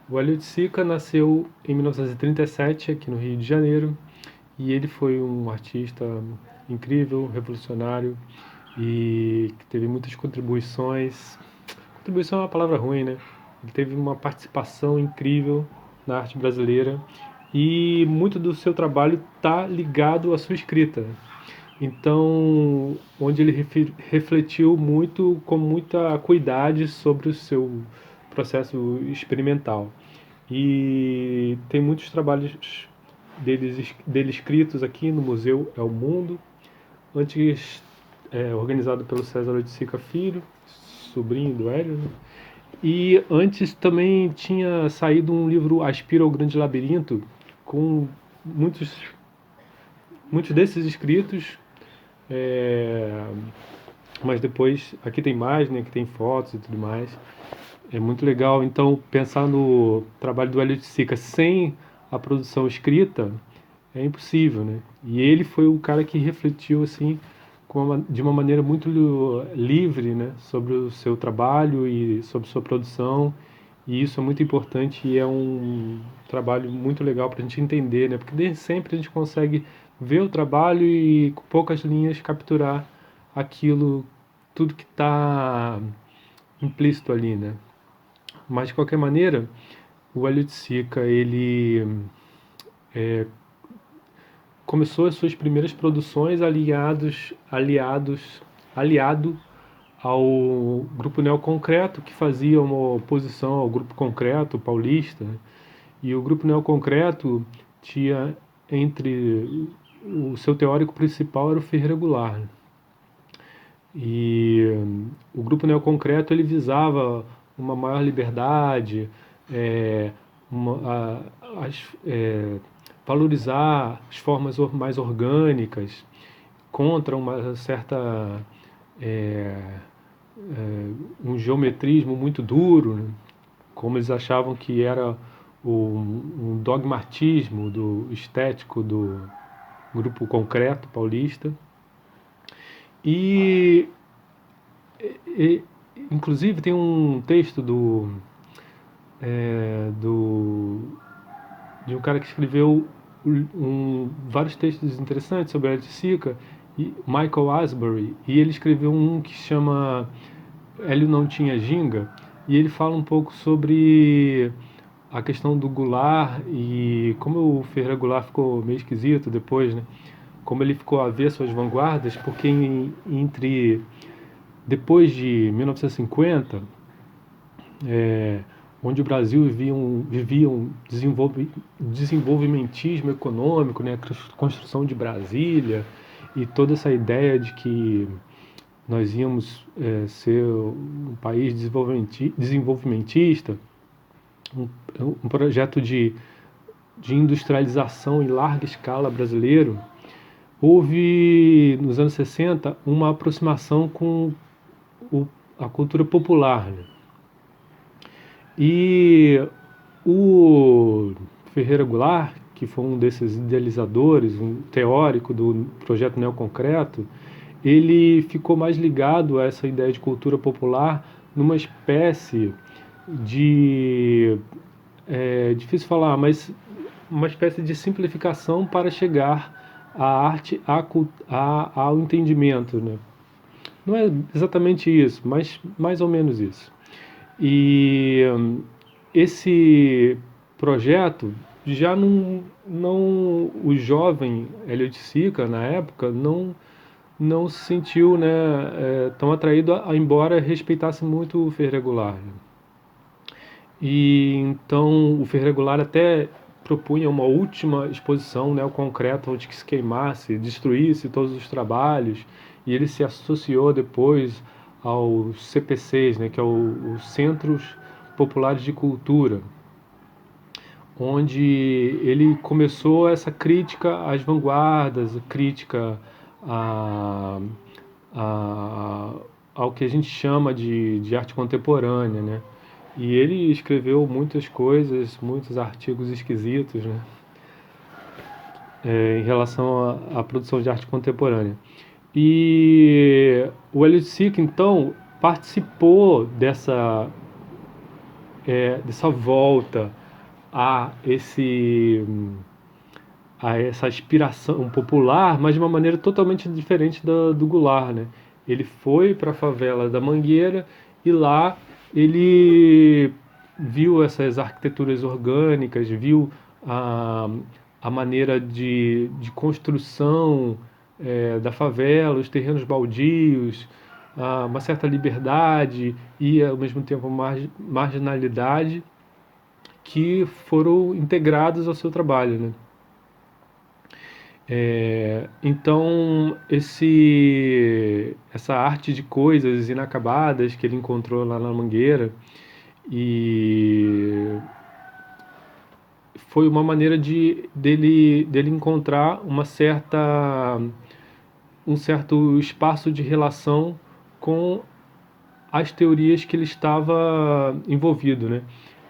O Hélio de Sica nasceu em 1937 aqui no Rio de Janeiro e ele foi um artista incrível, revolucionário e que teve muitas contribuições. Contribuição é uma palavra ruim, né? Ele teve uma participação incrível na arte brasileira e muito do seu trabalho está ligado à sua escrita. Então, onde ele refletiu muito, com muita acuidade sobre o seu processo experimental. E tem muitos trabalhos dele escritos aqui no Museu É o Mundo, antes organizado pelo César Oiticica Filho, sobrinho do Hélio, né? E antes também tinha saído um livro Aspira ao Grande Labirinto, com muitos, muitos desses escritos, é, mas depois aqui tem mais, né? Aqui tem fotos e tudo mais. É muito legal. Então, pensar no trabalho do Hélio de Sica sem a produção escrita é impossível, né? E ele foi o cara que refletiu assim de uma maneira muito livre, né, sobre o seu trabalho e sobre sua produção. E isso é muito importante e é um trabalho muito legal para a gente entender, né? Porque nem sempre a gente consegue ver o trabalho e com poucas linhas capturar aquilo, tudo que está implícito ali, né? Mas de qualquer maneira, o Hélio de Sica, ele começou as suas primeiras produções aliado ao grupo Neoconcreto, que fazia uma oposição ao grupo Concreto paulista, né? E o grupo Neoconcreto tinha entre o seu teórico principal era o Ferreira Goulart, né? E o grupo Neoconcreto ele visava uma maior liberdade, é, uma, valorizar as formas mais orgânicas contra uma certa é, um geometrismo muito duro, né? Como eles achavam que era um dogmatismo do estético do grupo concreto paulista. E, e inclusive tem um texto do de um cara que escreveu vários textos interessantes sobre a arte Sica, Michael Asbury, e ele escreveu um que chama Hélio Não Tinha Ginga, e ele fala um pouco sobre a questão do Goulart e como o Ferreira Goulart ficou meio esquisito depois, né? Como ele ficou avesso às vanguardas, porque entre depois de 1950, onde o Brasil vivia um desenvolvimentismo econômico, né, a construção de Brasília e toda essa ideia de que nós íamos ser um país desenvolvimentista, um, um projeto de industrialização em larga escala brasileiro, houve nos anos 60 uma aproximação com a cultura popular, né? E o Ferreira Goulart, que foi um desses idealizadores, um teórico do projeto neoconcreto, ele ficou mais ligado a essa ideia de cultura popular numa espécie de difícil falar, mas uma espécie de simplificação para chegar à arte, ao entendimento, né? Não é exatamente isso, mas mais ou menos isso. E esse projeto já o jovem Hélio de Sica na época não se sentiu, né, tão atraído embora respeitasse muito o Ferreira Goulart, né? E então o Ferreira Goulart até propunha uma última exposição, né, o concreto, onde que se queimasse, destruísse todos os trabalhos, e ele se associou depois aos CPCs, né, que é os Centros Populares de Cultura, onde ele começou essa crítica às vanguardas, crítica a, a, ao que a gente chama de arte contemporânea, né? E ele escreveu muitas coisas, muitos artigos esquisitos, né? Em relação à produção de arte contemporânea. E o Hélio de Sica, então, participou dessa volta a essa aspiração popular, mas de uma maneira totalmente diferente do Goulart, né? Ele foi para a favela da Mangueira e lá ele viu essas arquiteturas orgânicas, viu a, a maneira de construção da favela, os terrenos baldios, uma certa liberdade e ao mesmo tempo marginalidade que foram integrados ao seu trabalho, né? Então, essa arte de coisas inacabadas que ele encontrou lá na Mangueira e foi uma maneira dele encontrar um certo espaço de relação com as teorias que ele estava envolvido, né?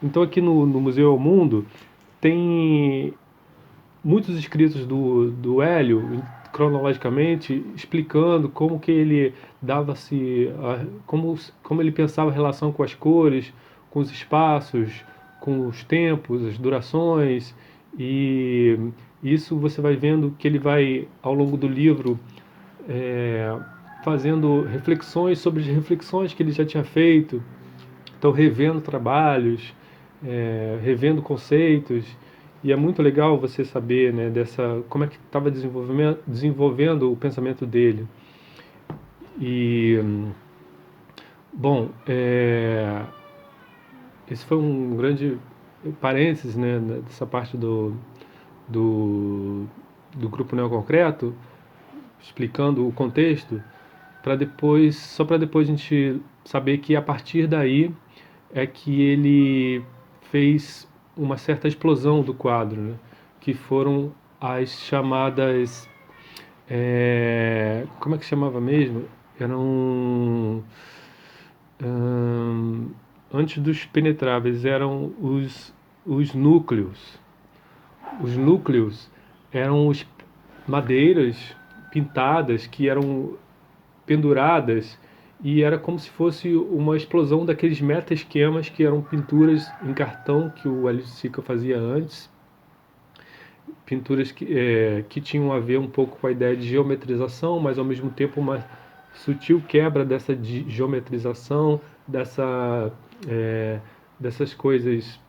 Então aqui no Museu ao Mundo tem muitos escritos do Hélio, cronologicamente, explicando como que ele dava-se, como ele pensava a relação com as cores, com os espaços, com os tempos, as durações, e isso você vai vendo que ele vai, ao longo do livro, é, fazendo reflexões sobre as reflexões que ele já tinha feito, então revendo trabalhos, revendo conceitos, e é muito legal você saber, né, como é que estava desenvolvendo o pensamento dele. E, bom, esse foi um grande parênteses, né, dessa parte do, do grupo neoconcreto, explicando o contexto, só para depois a gente saber que a partir daí é que ele fez uma certa explosão do quadro, né? Que foram as chamadas, como é que chamava mesmo? Eram antes dos penetráveis, eram os núcleos. Os núcleos eram madeiras pintadas que eram penduradas e era como se fosse uma explosão daqueles meta-esquemas que eram pinturas em cartão que o Hélio Sica fazia antes, pinturas que tinham a ver um pouco com a ideia de geometrização, mas ao mesmo tempo uma sutil quebra dessa geometrização, dessas coisas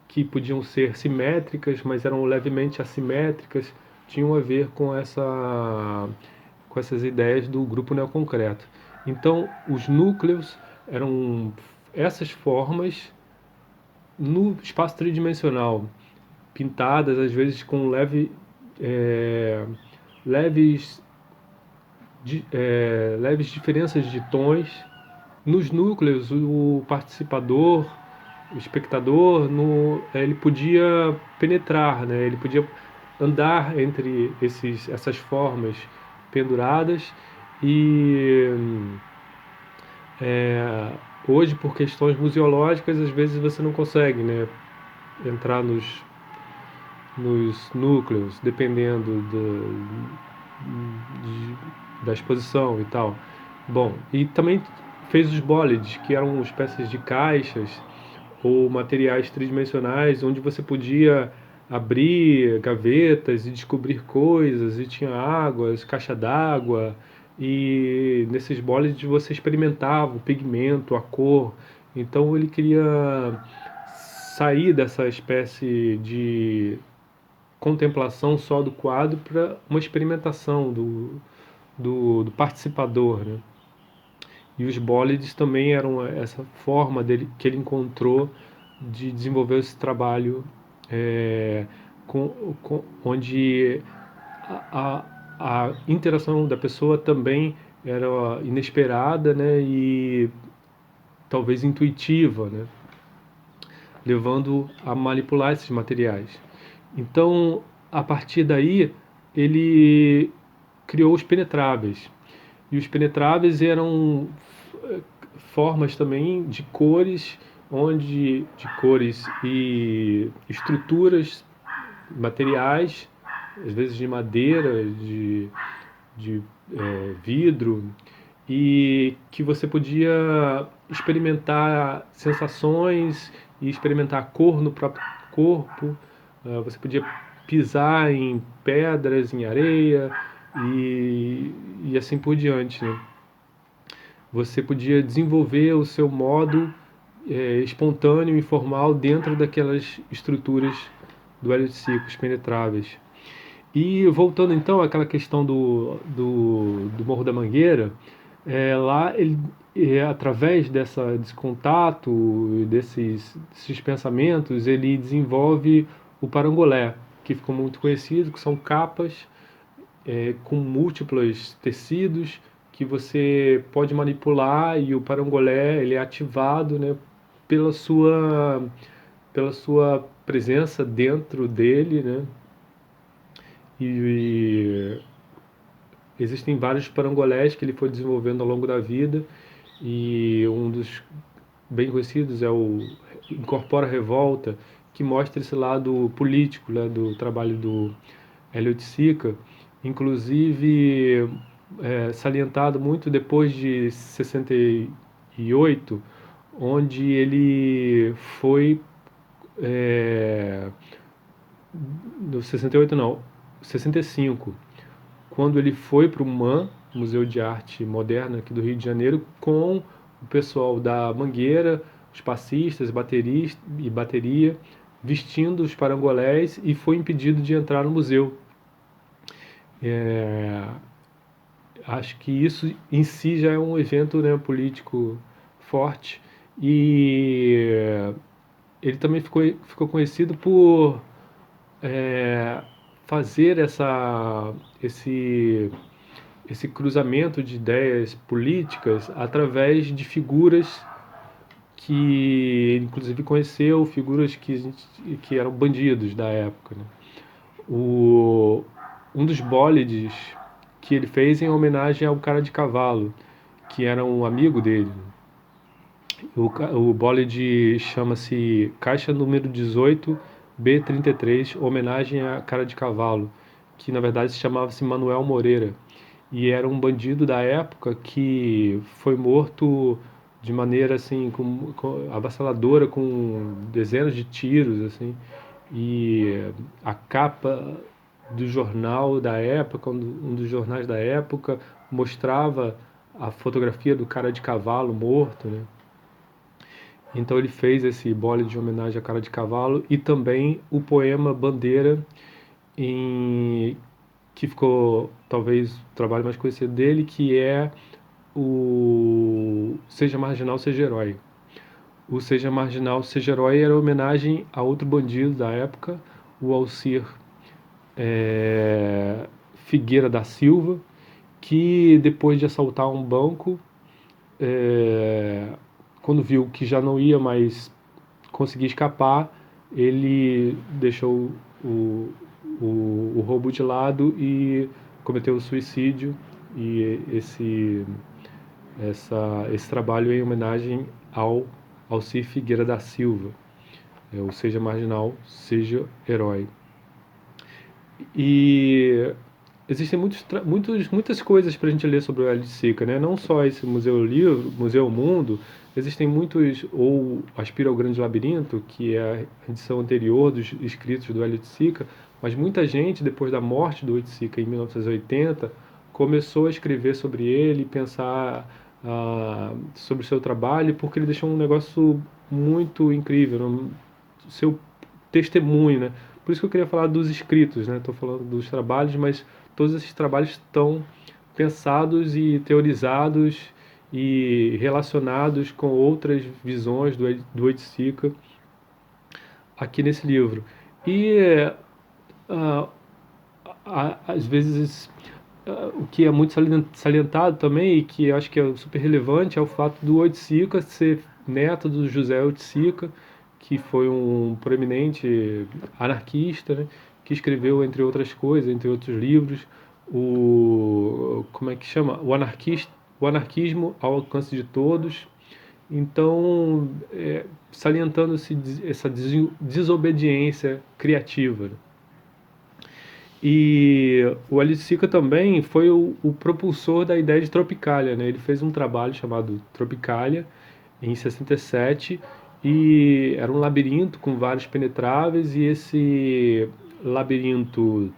que podiam ser simétricas, mas eram levemente assimétricas, tinham a ver com essas ideias do grupo neoconcreto. Então, os núcleos eram essas formas no espaço tridimensional, pintadas às vezes com leves, leves diferenças de tons. Nos núcleos, o participador, o espectador, ele podia penetrar, né? Ele podia andar entre essas formas penduradas e é, hoje, por questões museológicas, às vezes você não consegue, né, entrar nos núcleos, dependendo da exposição e tal. Bom, e também fez os bólides, que eram espécies de caixas ou materiais tridimensionais, onde você podia abrir gavetas e descobrir coisas, e tinha águas, caixa d'água, e nesses bólides você experimentava o pigmento, a cor. Então ele queria sair dessa espécie de contemplação só do quadro para uma experimentação do participador, né? E os bólides também eram essa forma dele que ele encontrou de desenvolver esse trabalho, onde a interação da pessoa também era inesperada, né, e talvez intuitiva, né, levando a manipular esses materiais. Então, a partir daí, ele criou os penetráveis. E os penetráveis eram formas também de cores, de cores e estruturas materiais, às vezes de madeira, de vidro, e que você podia experimentar sensações e experimentar a cor no próprio corpo. Você podia pisar em pedras, em areia e assim por diante, né? Você podia desenvolver o seu modo espontâneo e informal dentro daquelas estruturas do hélio de ciclo, penetráveis. E voltando então àquela questão do Morro da Mangueira, lá ele, através desse contato, desses pensamentos, ele desenvolve o parangolé, que ficou muito conhecido, que são capas com múltiplos tecidos que você pode manipular, e o parangolé ele é ativado, né, pela sua presença dentro dele, né? E existem vários parangolés que ele foi desenvolvendo ao longo da vida, e um dos bem conhecidos é o Incorpora Revolta, que mostra esse lado político, né, do trabalho do Hélio de Sica, inclusive salientado muito depois de 68, onde ele foi no 68 não, 65, quando ele foi para o MAM, Museu de Arte Moderna aqui do Rio de Janeiro, com o pessoal da Mangueira, os passistas, bateristas e bateria, vestindo os parangolés, e foi impedido de entrar no museu. Acho que isso em si já é um evento, né, político forte, e ele também ficou conhecido por fazer esse cruzamento de ideias políticas através de figuras que ele inclusive conheceu, figuras que eram bandidos da época, né? O, um dos bólides que ele fez em homenagem ao cara de cavalo, que era um amigo dele. O bólide chama-se Caixa número 18 B33, homenagem a cara de cavalo, que na verdade se chamava-se Manuel Moreira, e era um bandido da época que foi morto de maneira assim avassaladora, com dezenas de tiros assim. E a capa do jornal da época, um dos jornais da época, mostrava a fotografia do cara de cavalo morto, né? Então ele fez esse bole de homenagem à cara de cavalo, e também o poema Bandeira, que ficou talvez o trabalho mais conhecido dele, que é o Seja Marginal, Seja Herói. O Seja Marginal, Seja Herói era homenagem a outro bandido da época, o Alcir Figueira da Silva, que depois de assaltar um banco, quando viu que já não ia mais conseguir escapar, ele deixou o roubo de lado e cometeu o suicídio. E esse trabalho é em homenagem ao Alcir Figueira da Silva, ou Seja Marginal, Seja Herói. E existem muitas coisas para a gente ler sobre o Hélio de Sica, né? Não só esse Museu Livro, Museu Mundo, existem muitos, ou Aspira ao Grande Labirinto, que é a edição anterior dos escritos do Hélio de Sica, mas muita gente, depois da morte do Hélio de Sica em 1980, começou a escrever sobre ele, pensar sobre o seu trabalho, porque ele deixou um negócio muito incrível, seu testemunho, né? Por isso que eu queria falar dos escritos, né? Estou falando dos trabalhos, mas todos esses trabalhos estão pensados e teorizados e relacionados com outras visões do Oiticica aqui nesse livro. E uh, às vezes o que é muito salientado também, e que acho que é super relevante, é o fato do Oiticica ser neto do José Oiticica, que foi um proeminente anarquista, né, que escreveu, entre outras coisas, entre outros livros, como é que chama? O Anarquismo ao Alcance de Todos. Então, salientando essa desobediência criativa, né? E o Hélio de Sica também foi o propulsor da ideia de Tropicália, né? Ele fez um trabalho chamado Tropicália em 67, e era um labirinto com vários penetráveis, e esse labirinto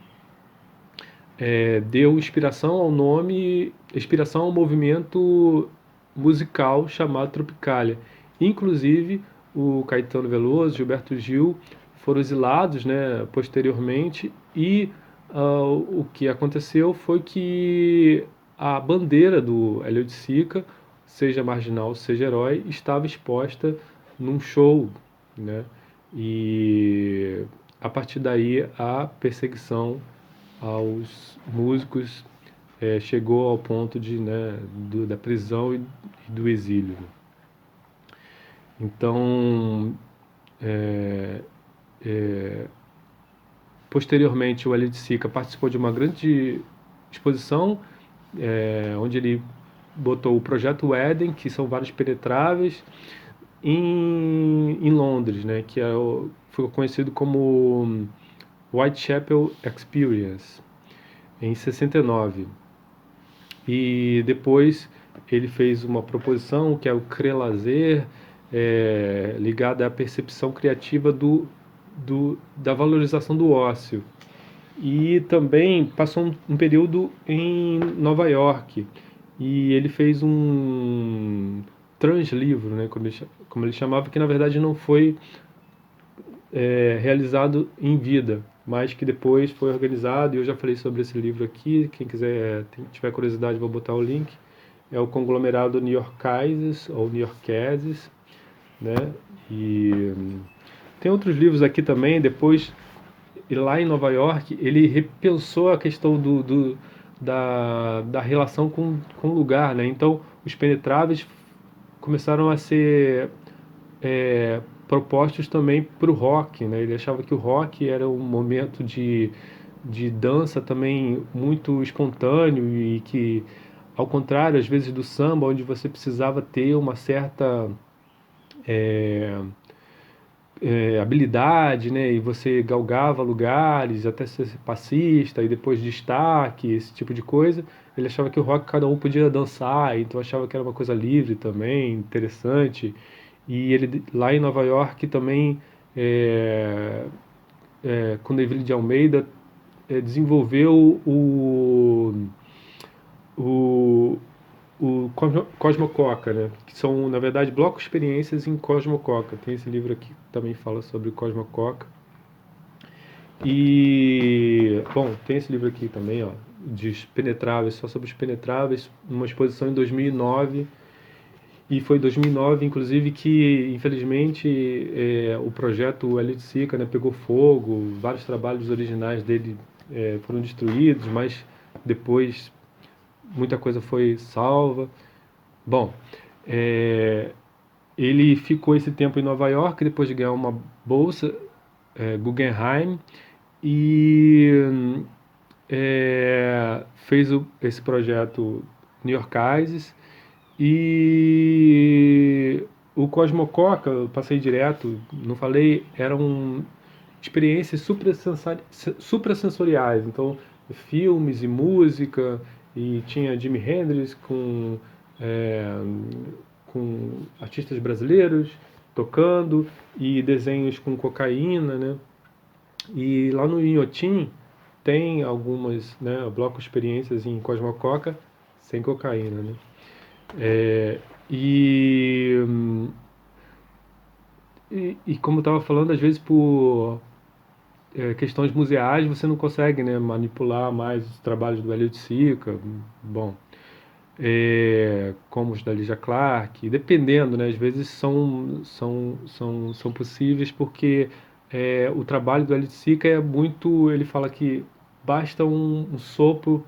deu inspiração ao nome, inspiração ao movimento musical chamado Tropicália. Inclusive, o Caetano Veloso, Gilberto Gil foram exilados, né, posteriormente, e o que aconteceu foi que a bandeira do Hélio de Sica, seja marginal, seja herói, estava exposta num show, né? E a partir daí a perseguição aos músicos chegou ao ponto de, né, da prisão e do exílio. Então, é, é, posteriormente, o Hélio de Sica participou de uma grande exposição, onde ele botou o Projeto Éden, que são vários penetráveis, em Londres, né, que foi conhecido como Whitechapel Experience, em 69. E depois ele fez uma proposição que é o CRE-Lazer, ligada à percepção criativa da valorização do ócio. E também passou um período em Nova York, e ele fez um translivro, né, como ele chamava, que na verdade não foi realizado em vida, mas que depois foi organizado, e eu já falei sobre esse livro aqui. Quem quiser, tiver curiosidade, vou botar o link. É o Conglomerado New Yorkaises, ou New Yorkeses, né? E tem outros livros aqui também. Depois, e lá em Nova York, ele repensou a questão da relação com o lugar, né? Então, os penetráveis começaram a ser propostos também para o rock, né? Ele achava que o rock era um momento de dança também muito espontâneo, e que, ao contrário, às vezes, do samba, onde você precisava ter uma certa habilidade, né? E você galgava lugares, até ser passista e depois destaque, esse tipo de coisa. Ele achava que o rock cada um podia dançar, então achava que era uma coisa livre também, interessante. E ele lá em Nova York também, com Neville de Almeida, desenvolveu o, o Cosmococa, né? Que são, na verdade, blocos experiências em Cosmococa. Tem esse livro aqui que também fala sobre o Cosmococa. E, bom, tem esse livro aqui também, ó, de penetráveis, só sobre os penetráveis, numa exposição em 2009. E foi em 2009, inclusive, que, infelizmente, o projeto Hélio de Sica, né, pegou fogo. Vários trabalhos originais dele foram destruídos, mas depois muita coisa foi salva. Bom, é, ele ficou esse tempo em Nova York, depois de ganhar uma bolsa Guggenheim, e fez esse projeto New Yorkaises. E o Cosmococa, eu passei direto, não falei, eram experiências suprassensoriais. Então, filmes e música, e tinha Jimi Hendrix é, com artistas brasileiros tocando, e desenhos com cocaína, né? E lá no Inhotim tem algumas, né, bloco experiências em Cosmococa sem cocaína, né? É, e, e como eu estava falando, às vezes por questões museais você não consegue, né, manipular mais os trabalhos do Hélio de Sica, bom, como os da Lígia Clark, dependendo, né, às vezes são possíveis, porque o trabalho do Hélio de Sica é muito, ele fala que basta um sopro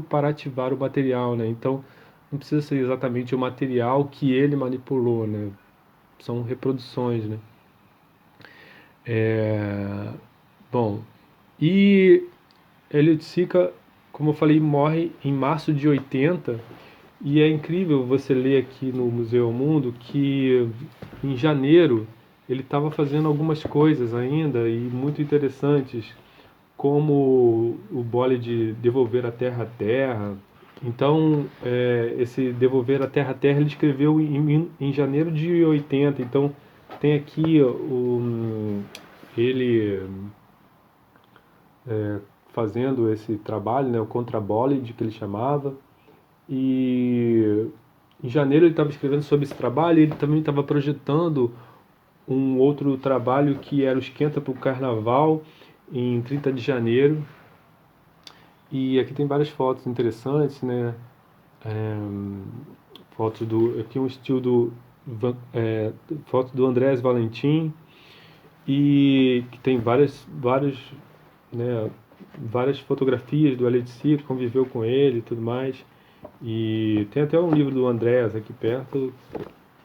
para ativar o material, né, então não precisa ser exatamente o material que ele manipulou, né, são reproduções, né. É, bom, e Hélio de Sica, como eu falei, morre em março de 80, e é incrível você ler aqui no Museu ao Mundo que em janeiro ele estava fazendo algumas coisas ainda e muito interessantes, como o bole de Devolver a Terra à Terra. Então, esse Devolver a Terra à Terra ele escreveu em janeiro de 80, então tem aqui ele fazendo esse trabalho, né, o Contrabolide, que ele chamava, e em janeiro ele estava escrevendo sobre esse trabalho, e ele também estava projetando um outro trabalho que era o Esquenta para o Carnaval, em 30 de janeiro. E aqui tem várias fotos interessantes, né? Fotos do. Aqui um estilo foto do Andrés Valentim, e que tem né, várias fotografias do Alexi, que conviveu com ele e tudo mais. E tem até um livro do Andrés aqui perto,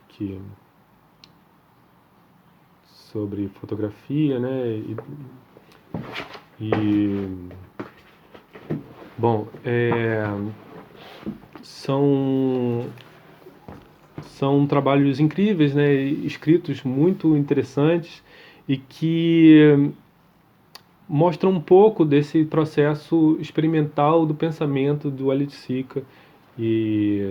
que, sobre fotografia, né? Bom, são trabalhos incríveis, né? Escritos muito interessantes e que mostram um pouco desse processo experimental do pensamento do Alit Sika. E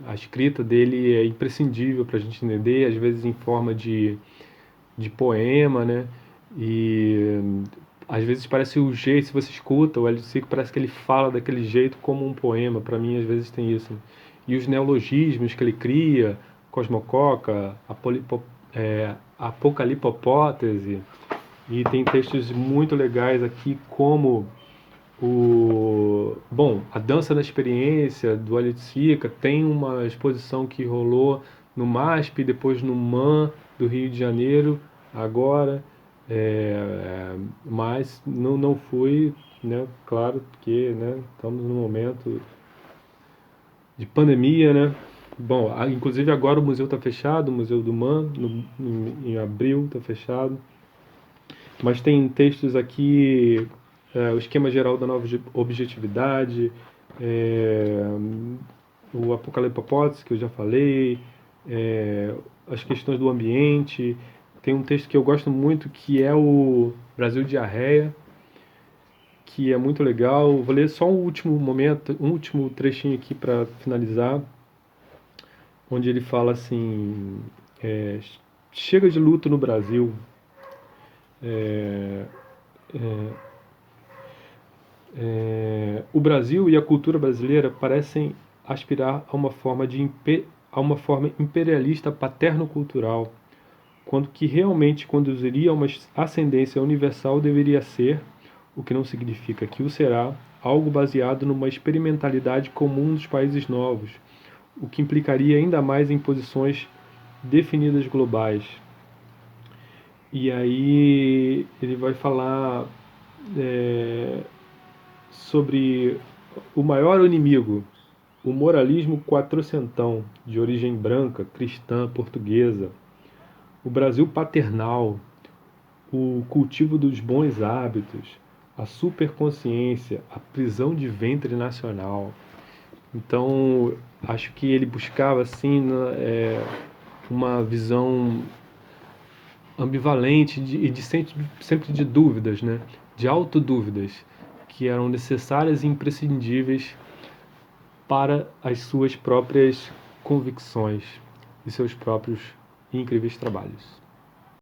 a escrita dele é imprescindível para a gente entender, às vezes em forma de poema, né? E às vezes parece o jeito, se você escuta o Hélio Sico, parece que ele fala daquele jeito como um poema. Para mim, às vezes tem isso. E os neologismos que ele cria, cosmococa, apocalipopótese, e tem textos muito legais aqui, como a Dança da Experiência, do Hélio Sica. Tem uma exposição que rolou no MASP, depois no MAN do Rio de Janeiro, agora, mas não fui, né? Claro que, né, estamos num momento de pandemia, né? Bom, inclusive agora o museu está fechado, o Museu do MAN, em abril está fechado, mas tem textos aqui, o esquema geral da nova objetividade, o Apocalipopótese, que eu já falei, as questões do ambiente. Tem um texto que eu gosto muito, que é o Brasil Diarreia, que é muito legal. Vou ler só um último trechinho aqui para finalizar, onde ele fala assim: chega de luto no Brasil. O Brasil e a cultura brasileira parecem aspirar a uma forma imperialista paterno-cultural, quando que realmente conduziria a uma ascendência universal deveria ser, o que não significa que o será, algo baseado numa experimentalidade comum dos países novos, o que implicaria ainda mais em posições definidas globais. E aí ele vai falar sobre o maior inimigo, o moralismo quatrocentão, de origem branca, cristã, portuguesa, o Brasil paternal, o cultivo dos bons hábitos, a superconsciência, a prisão de ventre nacional. Então, acho que ele buscava assim uma visão ambivalente e sempre de dúvidas, né? De autodúvidas, que eram necessárias e imprescindíveis para as suas próprias convicções e seus próprios incríveis trabalhos.